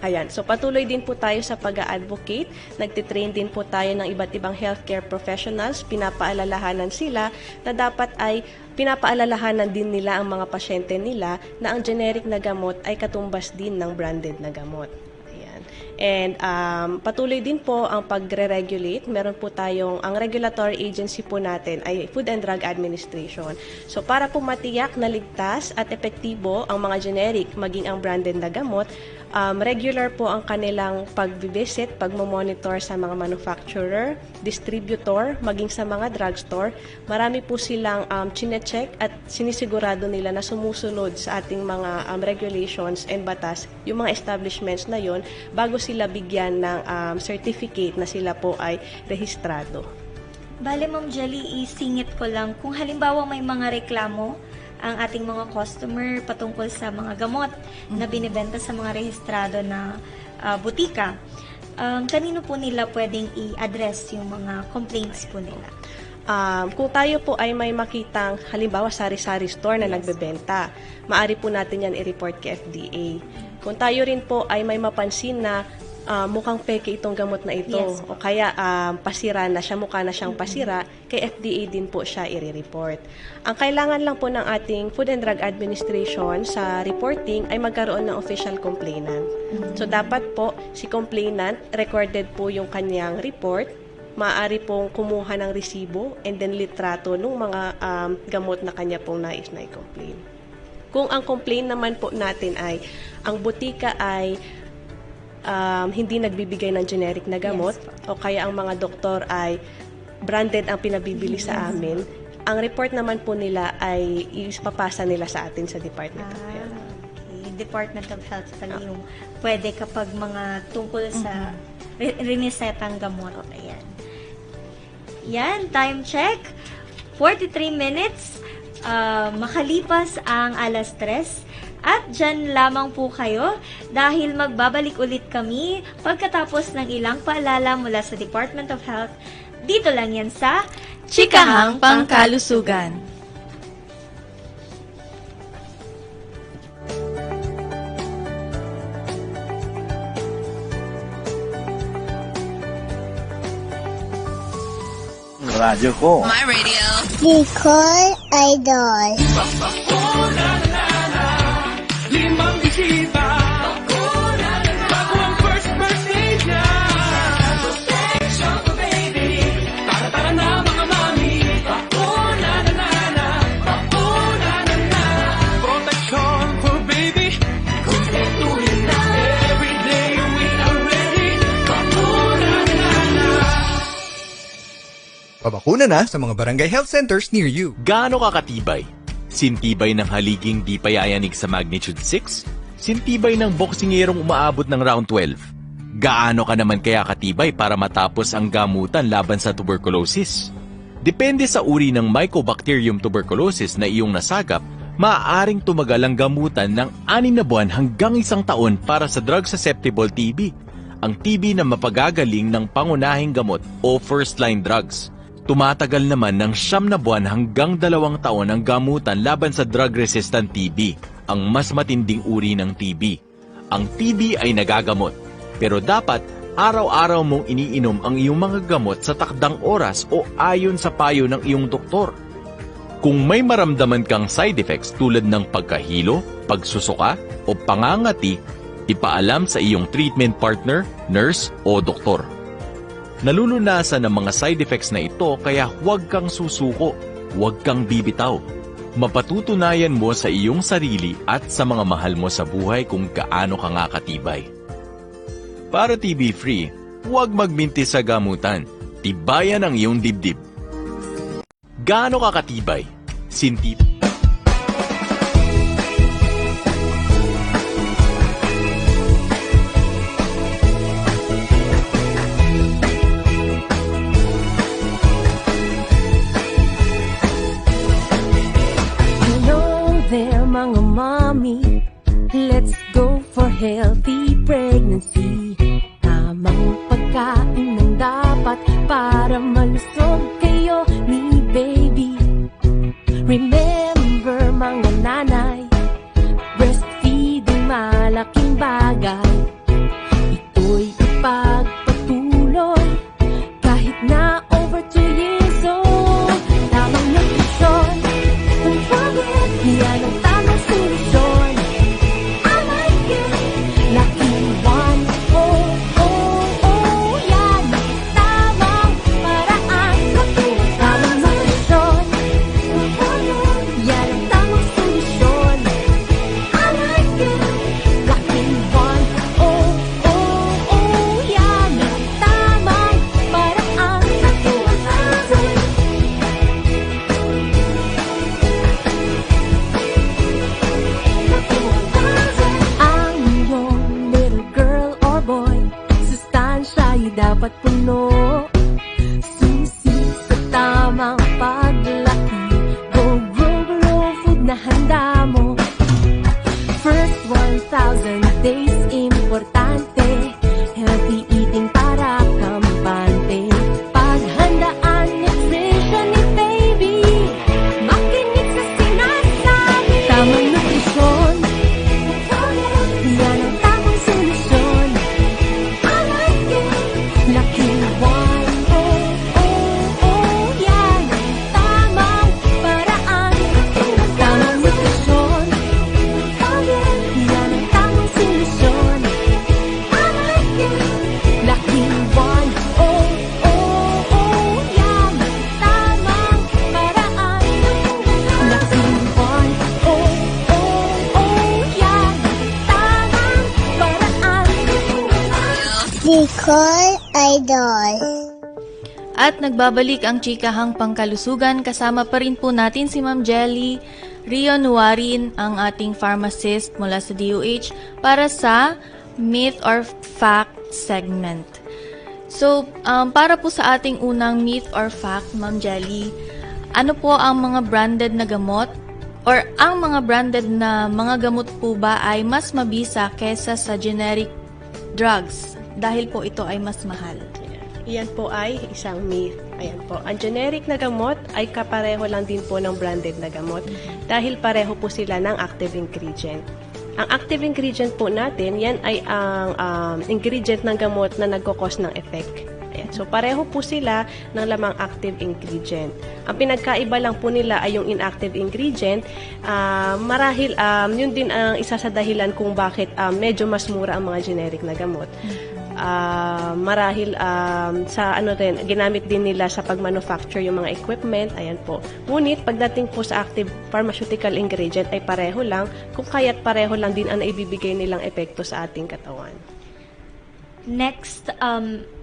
Ayan. So, patuloy din po tayo sa pag-advocate. Nagtitrain din po tayo ng iba't ibang healthcare professionals. Pinapaalalahanan sila na dapat ay pinapaalalahanan din nila ang mga pasyente nila na ang generic na gamot ay katumbas din ng branded na gamot. Ayan. And patuloy din po ang pagre-regulate. Meron po tayong, ang regulatory agency po natin ay Food and Drug Administration. So, para po matiyak na ligtas at epektibo ang mga generic maging ang branded na gamot, regular po ang kanilang pag-visit, pag-monitor sa mga manufacturer, distributor, maging sa mga drugstore. Marami po silang chine-check at sinisigurado nila na sumusunod sa ating mga regulations and batas yung mga establishments na yon bago sila bigyan ng certificate na sila po ay rehistrado. Bale, Ma'am Jelly, isingit ko lang, kung halimbawa may mga reklamo ang ating mga customer patungkol sa mga gamot na binibenta sa mga rehistrado na butika, kanino po nila pwedeng i-address yung mga complaints po nila? Kung tayo po ay may makitang halimbawa sari-sari store na nagbebenta, maaari po natin yan i-report kay FDA. Kung tayo rin po ay may mapansin na mukhang peke itong gamot na ito, o kaya pasira na siya, mukha na siyang pasira, kay FDA din po siya i-report. Ang kailangan lang po ng ating Food and Drug Administration sa reporting ay magkaroon ng official complainant. So dapat po si complainant, recorded po yung kanyang report, maaari pong kumuha ng resibo and then litrato ng mga gamot na kanya pong nais na i-complain. Kung ang complaint naman po natin ay ang butika ay hindi nagbibigay ng generic na gamot, o kaya ang mga doktor ay branded ang pinabibili sa amin, ang report naman po nila ay ipapasa nila sa atin sa Department of Health. Okay. Department of Health pala yung pwede kapag mga tungkol sa rinisetang gamot. Ayan. Yan, time check. 43 minutes. Makalipas ang 3:00 At dyan lamang po kayo dahil magbabalik ulit kami pagkatapos ng ilang paalala mula sa Department of Health. Dito lang yan sa Chikahang Pangkalusugan. Radyo ko. Bicol Idol. Pabakuna na sa mga barangay health centers near you. Gaano ka katibay? Sintibay ng haliging di payayanig sa magnitude 6? Sintibay ng boksingерong umaabot ng round 12? Gaano ka naman kaya katibay para matapos ang gamutan laban sa tuberculosis? Depende sa uri ng Mycobacterium tuberculosis na iyong nasagap, maaaring tumagal ang gamutan ng 6 na buwan hanggang 1 taon para sa drug-susceptible TB, ang TB na mapagagaling ng pangunahing gamot o first-line drugs. Tumatagal naman ng 9 na buwan hanggang 2 taon ang gamutan laban sa drug-resistant TB, ang mas matinding uri ng TB. Ang TB ay nagagamot, pero dapat araw-araw mong iniinom ang iyong mga gamot sa takdang oras o ayon sa payo ng iyong doktor. Kung may maramdaman kang side effects tulad ng pagkahilo, pagsusuka o pangangati, ipaalam sa iyong treatment partner, nurse o doktor. Nalulunasan ng mga side effects na ito kaya huwag kang susuko, huwag kang bibitaw. Mapatutunayan mo sa iyong sarili at sa mga mahal mo sa buhay kung gaano ka nga katibay. Para TB-free, huwag magminti sa gamutan. Tibayan ang iyong dibdib. Gaano ka katibay? Mga mommy, let's go for healthy pregnancy. Tamang pagkain ng dapat para malusog kayo ni baby. Remember mga nanay, breastfeeding malaking bagay. Ito'y ipagpatuloy kahit na over 2 years old. Tamang nutrisyon, kung bakit yan ang tamang solusyon. I like it, lucky one. Oh, oh, oh, yan ang tamang paraan. Tamang nutrisyon, kung bakit yan ang tamang solusyon. I like it, lucky one. Oh, oh, oh, yan ang tamang paraan. Ang iyong little girl or boy, sustansya'y dapat puno. Susi sa tamang paglaki, go grow food na handa mo. First 1,000 days importante, healthy eating para kampante. Paghandaan nutrition ni baby, makinig sa sinasabi. Tamang nutrisyon, yan ang tamang solusyon. I like it, lucky one. Oh, oh, oh, yan ang tamang paraan. Tamang nutrisyon, yan ang tamang solusyon. I like it, lucky one. Oh, oh, oh, yan ang tamang paraan. Lucky one. Oh, oh, oh, yan ang tamang paraan. Bicol Idol. At nagbabalik ang Chikahang Pangkalusugan. Kasama pa rin po natin si Ma'am Jelly Rio Nuarin, ang ating pharmacist mula sa DOH, para sa Myth or Fact segment. So, para po sa ating unang Myth or Fact, Ma'am Jelly, ano po ang mga branded na gamot or ang mga branded na mga gamot po ba ay mas mabisa kesa sa generic drugs dahil po ito ay mas mahal? Iyan po ay isang myth. Ayan po. Ang generic na gamot ay kapareho lang din po ng branded na gamot dahil pareho po sila ng active ingredient. Ang active ingredient po natin, yan ay ang ingredient ng gamot na nagkakos ng effect. Ayan. So, pareho po sila ng lamang active ingredient. Ang pinagkaiba lang po nila ay yung inactive ingredient. Marahil, yun din ang isa sa dahilan kung bakit medyo mas mura ang mga generic na gamot. Marahil sa ginamit din nila sa pag-manufacture yung mga equipment, ayan po. Ngunit pagdating po sa active pharmaceutical ingredient ay pareho lang, kung kaya't pareho lang din ang ibibigay nilang epekto sa ating katawan. Next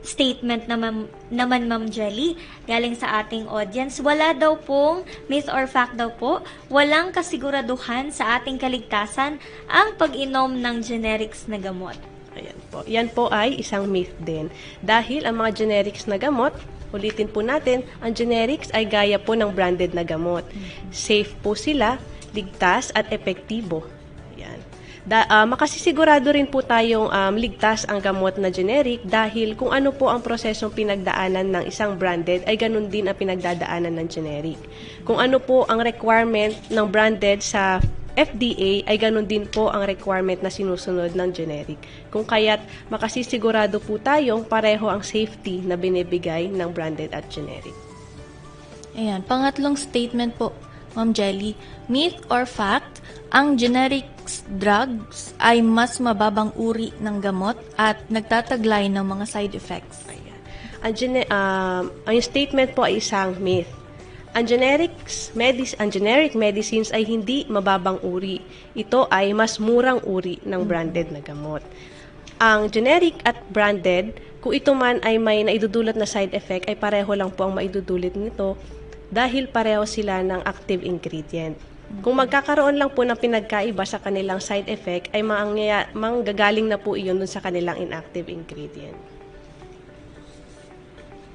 statement naman Ma'am Jelly, galing sa ating audience, wala daw pong, myth or fact daw po, walang kasiguraduhan sa ating kaligtasan ang pag-inom ng generics na gamot. Ayan po. Yan po ay isang myth din. Dahil ang mga generics na gamot, ulitin po natin, ang generics ay gaya po ng branded na gamot. Safe po sila, ligtas at epektibo. Ayan. Makasisigurado rin po tayong ligtas ang gamot na generic dahil kung ano po ang prosesong pinagdaanan ng isang branded ay ganun din ang pinagdadaanan ng generic. Kung ano po ang requirement ng branded sa FDA ay ganun din po ang requirement na sinusunod ng generic. Kung kaya't makasisigurado po tayong pareho ang safety na binibigay ng branded at generic. Ayan, pangatlong statement po, Ma'am Jelly, myth or fact, ang generic drugs ay mas mababang uri ng gamot at nagtataglay ng mga side effects. Ayan. Ang statement po ay isang myth. Ang generic medicines ay hindi mababang uri. Ito ay mas murang uri ng branded na gamot. Ang generic at branded, kung ito man ay may naidudulot na side effect, ay pareho lang po ang maidudulot nito dahil pareho sila ng active ingredient. Kung magkakaroon lang po ng pinagkaiba sa kanilang side effect, ay manggagaling na po iyon dun sa kanilang inactive ingredient.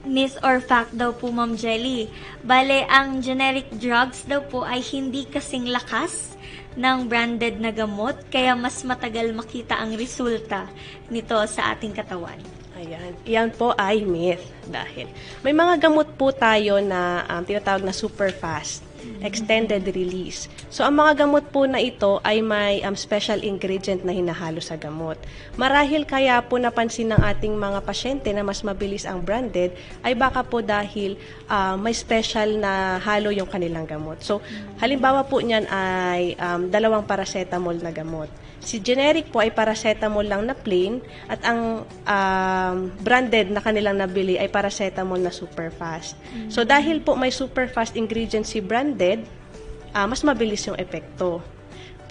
Myth or fact daw po, Ma'am Jelly. Bale, ang generic drugs daw po ay hindi kasing lakas ng branded na gamot, kaya mas matagal makita ang resulta nito sa ating katawan. Ayan. Iyan po ay myth dahil may mga gamot po tayo na tinatawag na super fast, extended release. So, ang mga gamot po na ito ay may special ingredient na hinahalo sa gamot. Marahil kaya po napansin ng ating mga pasyente na mas mabilis ang branded ay baka po dahil may special na halo yung kanilang gamot. So, halimbawa po niyan ay 2 paracetamol na gamot. Si generic po ay paracetamol lang na plain at ang branded na kanilang nabili ay paracetamol na super fast. So dahil po may super fast ingredient si branded, mas mabilis yung epekto.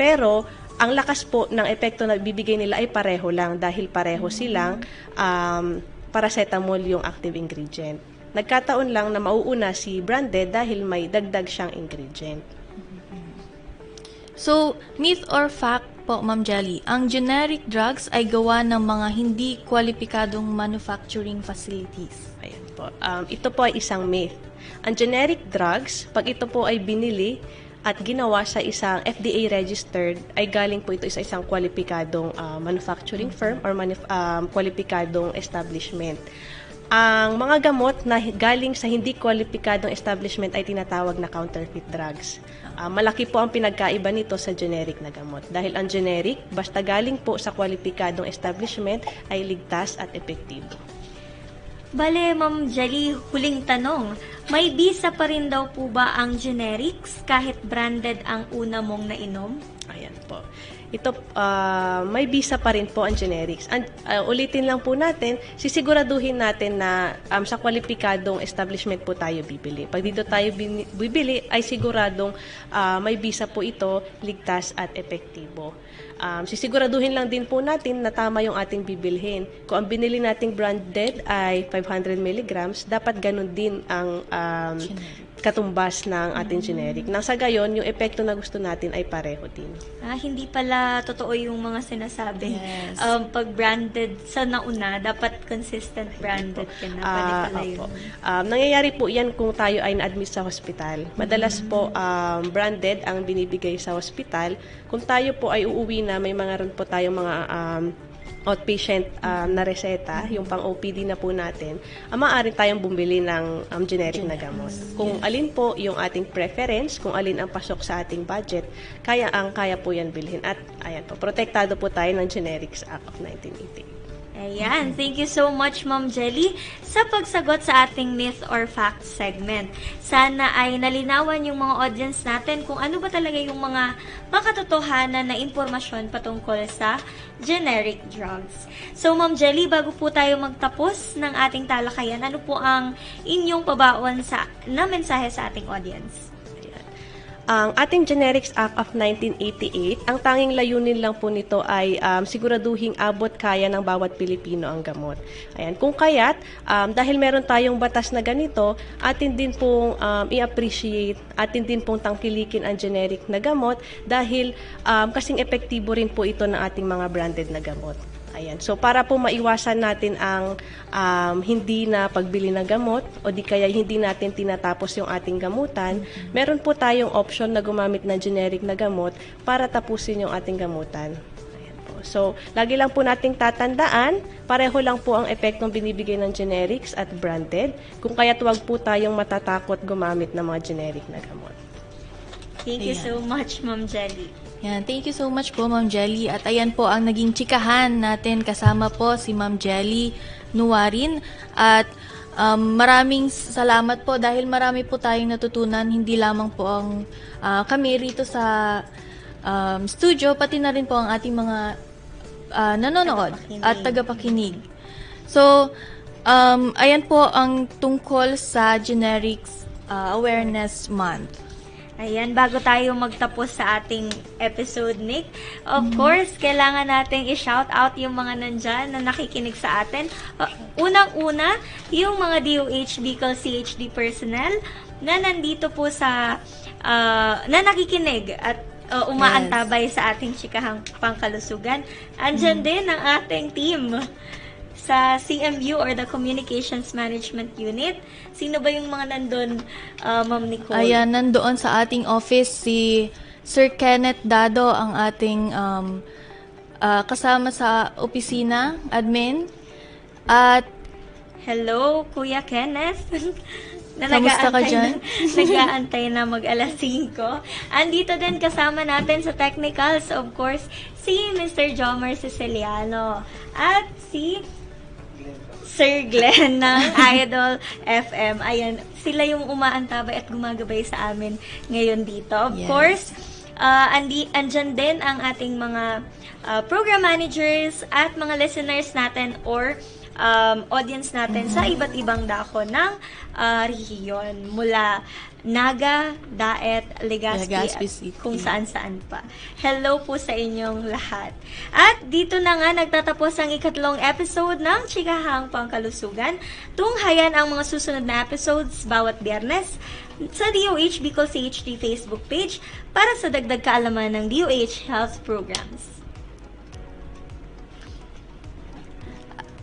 Pero ang lakas po ng epekto na bibigay nila ay pareho lang dahil pareho silang paracetamol yung active ingredient. Nagkataon lang na mauuna si branded dahil may dagdag siyang ingredient. So, myth or fact po, Ma'am Jelly, ang generic drugs ay gawa ng mga hindi kwalipikadong manufacturing facilities. Ayan po. Ito po ay isang myth. Ang generic drugs, pag ito po ay binili at ginawa sa isang FDA-registered, ay galing po ito sa isang kwalipikadong manufacturing firm or kwalipikadong establishment. Ang mga gamot na galing sa hindi kwalipikadong establishment ay tinatawag na counterfeit drugs. Malaki po ang pinagkaiba nito sa generic na gamot. Dahil ang generic, basta galing po sa kwalipikadong establishment, ay ligtas at epektibo. Bale, Ma'am Jelly, huling tanong, may bisa pa rin daw po ba ang generics kahit branded ang una mong nainom? Ayan po. Ito, may bisa pa rin po ang generics. Ulitin lang po natin, sisiguraduhin natin na sa kwalipikadong establishment po tayo bibili. Pag dito tayo bibili, ay siguradong may bisa po ito, ligtas at epektibo. sisiguraduhin lang din po natin na tama yung ating bibilhin. Kung ang binili nating branded ay 500 milligrams, dapat ganun din ang katumbas ng ating generic. Nang sa gayon, yung epekto na gusto natin ay pareho din. Hindi pala totoo yung mga sinasabi. Yes. Pag branded sa nauna, dapat consistent branded ka na. Pwede pala yun. Nangyayari po yan kung tayo ay na-admit sa hospital. Madalas po branded ang binibigay sa hospital. Kung tayo po ay uuwi na, may mga ron po tayong mga outpatient na reseta, yung pang-OPD na po natin, maaari tayong bumili ng generic na gamot. Kung alin po yung ating preference, kung alin ang pasok sa ating budget, kaya po yan bilhin. At ayan po, protektado po tayo ng Generics Act of 1988. Ayan, thank you so much, Ma'am Jelly, sa pagsagot sa ating myth or fact segment. Sana ay nalinawan yung mga audience natin kung ano ba talaga yung mga makatotohanan na impormasyon patungkol sa generic drugs. So, Ma'am Jelly, bago po tayo magtapos ng ating talakayan, ano po ang inyong pabaon na mensahe sa ating audience? Ang ating Generics Act of 1988, ang tanging layunin lang po nito ay siguraduhing abot kaya ng bawat Pilipino ang gamot. Ayan, kung kaya't, dahil meron tayong batas na ganito, atin din pong i-appreciate, atin din pong tangkilikin ang generic na gamot dahil kasing epektibo rin po ito ng ating mga branded na gamot. Ayan. So, para po maiwasan natin ang hindi na pagbili ng gamot o di kaya hindi natin tinatapos yung ating gamutan, meron po tayong option na gumamit ng generic na gamot para tapusin yung ating gamutan. Ayan po. So, lagi lang po nating tatandaan, pareho lang po ang epektong binibigay ng generics at branded, kung kaya't huwag po tayong matatakot gumamit ng mga generic na gamot. Thank you so much, Ma'am Jelly. Yan, thank you so much po, Ma'am Jelly. At ayan po ang naging chikahan natin. Kasama po si Ma'am Jelly Nuwarin. At maraming salamat po dahil marami po tayong natutunan. Hindi lamang po ang kami rito sa studio, pati na rin po ang ating mga nanonood at tagapakinig. So, ayan po ang tungkol sa Generics Awareness Month. Ayan, bago tayo magtapos sa ating episode, Nick, of course, kailangan nating i-shout out yung mga nandyan na nakikinig sa atin. Unang-una, yung mga DOH Bicol CHD personnel na nandito po sa, na nakikinig at umaantabay sa ating chikahang pangkalusugan. Andyan din ang ating team sa CMU or the Communications Management Unit. Sino ba yung mga nandun, Ma'am Nicole? Ayan, nandoon sa ating office si Sir Kenneth Dado, ang ating kasama sa opisina, admin. At hello, Kuya Kenneth. Kamusta ka dyan? Nag-aantay na mag-alas 5. Andito din kasama natin sa technicals, of course, si Mr. Jomer Siciliano at si Sir Glenn ng Idol FM. Ayan, sila yung umaantabay at gumagabay sa amin ngayon dito. Of course, andyan din ang ating mga program managers at mga listeners natin or audience natin sa iba't ibang dako ng rehiyon mula Naga, Daet, Legazpi, at kung saan-saan pa. Hello po sa inyong lahat. At dito na nga nagtatapos ang ikatlong episode ng Chikahang Pangkalusugan. Tunghayan ang mga susunod na episodes bawat Biyernes sa DOH Bicol CHD Facebook page para sa dagdag kaalaman ng DOH Health Programs.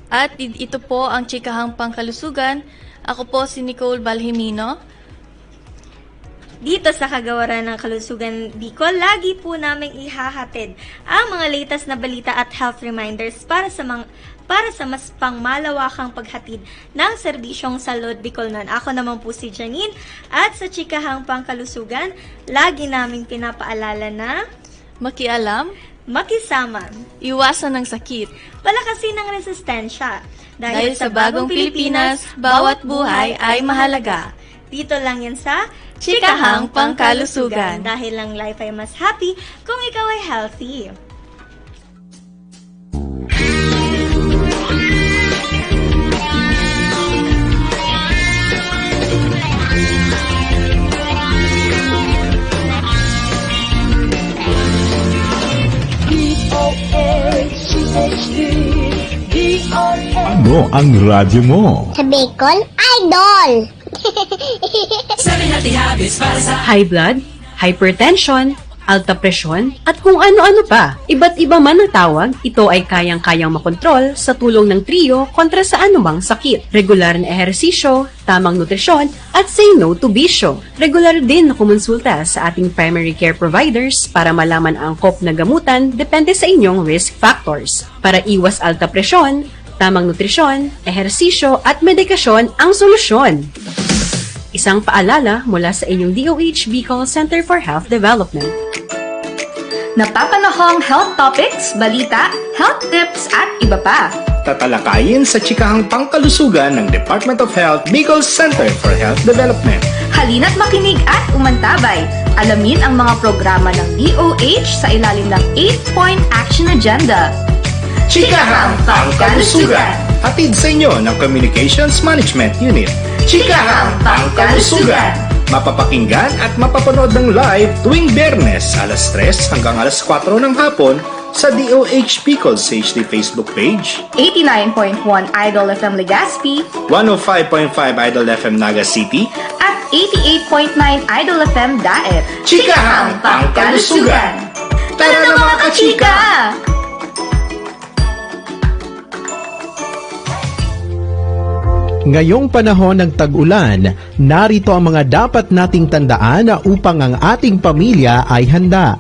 At ito po ang Chikahang Pangkalusugan. Ako po si Nicole Balhimino. Dito sa Kagawaran ng Kalusugan Bicol, lagi po namin ihahatid ang mga latest na balita at health reminders para sa mas pangmalawakang paghatid ng serbisyong salud Bicolnon. Ako naman po si Janine at sa Chikahang Pangkalusugan, lagi naming pinapaalala na makialam, makisama, iwasan ng sakit, palakasin ng resistensya. Dahil sa bagong Pilipinas, bawat buhay ay mahalaga. Dito lang yan sa Chikahang Pangkalusugan. Dahil ang life ay mas happy kung ikaw ay healthy. Ano ang radyo mo? Sa Bicol Idol. High blood, hypertension, alta presyon, at kung ano-ano pa. Iba't iba man ang tawag, ito ay kayang-kayang makontrol sa tulong ng trio kontra sa anumang sakit. Regular na ehersisyo, tamang nutrisyon, at say no to bisyo. Regular din na kumonsulta sa ating primary care providers para malaman ang angkop na gamutan depende sa inyong risk factors. Para iwas alta presyon, tamang nutrisyon, ehersisyo at medikasyon ang solusyon. Isang paalala mula sa inyong DOH Bicol Center for Health Development. Napapanahong health topics, balita, health tips at iba pa. Tatalakayin sa chikahang pangkalusugan ng Department of Health Bicol Center for Health Development. Halina't makinig at umantabay. Alamin ang mga programa ng DOH sa ilalim ng 8-point action agenda. Chikahang Pangkalusugan. Hatid sa inyo ng Communications Management Unit. Chikahang Pangkalusugan. Mapapakinggan at mapapanood ng live tuwing Biyernes alas 3 hanggang alas 4 ng hapon sa DOH Bicol HD Facebook page, 89.1 Idol FM Legazpi 105.5 Idol FM Naga City, at 88.9 Idol FM Daet. Chikahang Pangkalusugan. Tara na mga kachika! Ngayong panahon ng tag-ulan, narito ang mga dapat nating tandaan upang ang ating pamilya ay handa.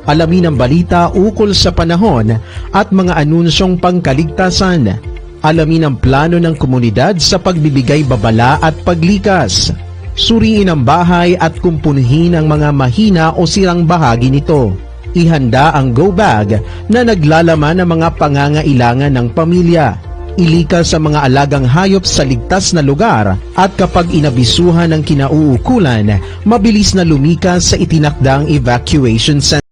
Alamin ang balita ukol sa panahon at mga anunsyong pangkaligtasan. Alamin ang plano ng komunidad sa pagbibigay babala at paglikas. Suriin ang bahay at kumpunhin ang mga mahina o sirang bahagi nito. Ihanda ang go bag na naglalaman ng mga pangangailangan ng pamilya. Ilikas sa mga alagang hayop sa ligtas na lugar at kapag inabisuhan ng kinauukulan, mabilis na lumikas sa itinakdang evacuation center.